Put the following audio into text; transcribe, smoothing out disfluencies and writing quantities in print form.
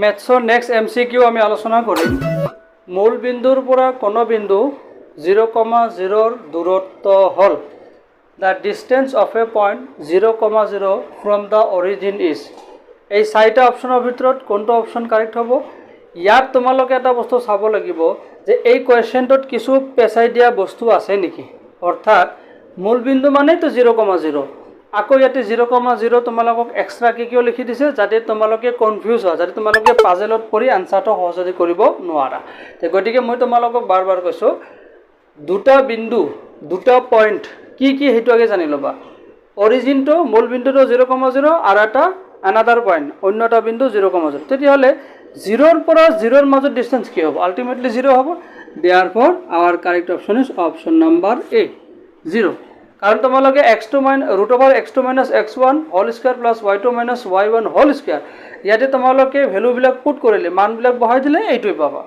মেথছৰ next MCQ আমি আলোচনা কৰিম মূল বিন্দুৰ পৰা কোন বিন্দু 0,0 দূৰত্ব হল the distance of a point 0,0 from the origin is এই চাৰিটা অপচনৰ ভিতৰত কোনটো অপচন কাৰেক্ট হ'ব ইয়াত তোমালোকে এটা বস্তু চাব লাগিব যে এই কোৱেশ্চনটোত কিছু পেছাই দিয়া বস্তু আছে নেকি অৰ্থাৎ মূল বিন্দু মানে তো 0,0 আকৌ ইয়াতে 0,0 তোমালোকক এক্সট্ৰা কি কিয় লিখি দিছে যাতে তোমালোকে কনফিউজ হয় যাতে তোমালোকে পাজেলত পৰি আনসাৰটো সহজে কৰিব নোৱাৰা তে গতিকে মই তোমালোকক বাৰ কৈছো দুটা বিন্দু দুটা পয়েন্ট কি কি হেতু আগে জানি লবা অৰিজিন তো মূল বিন্দুটো 0,0 আৰু এটা another point অন্য এটা বিন্দু 0,0 তেতিয়া হলে 0 ৰ পৰা 0 ৰ মাজত ডিসটেন্স কি হ'ব আলটিমেটলি 0 হ'ব therefore our correct option is option number A 0 কাৰণ তোমালোকে x2 √x2 - x1 whole square plus y2 - y1 whole square ইয়াতে তোমালোকে ভ্যালু বিলাক পুট কৰিলে মান বিলাক বহাই দিলে এইটোই পাবা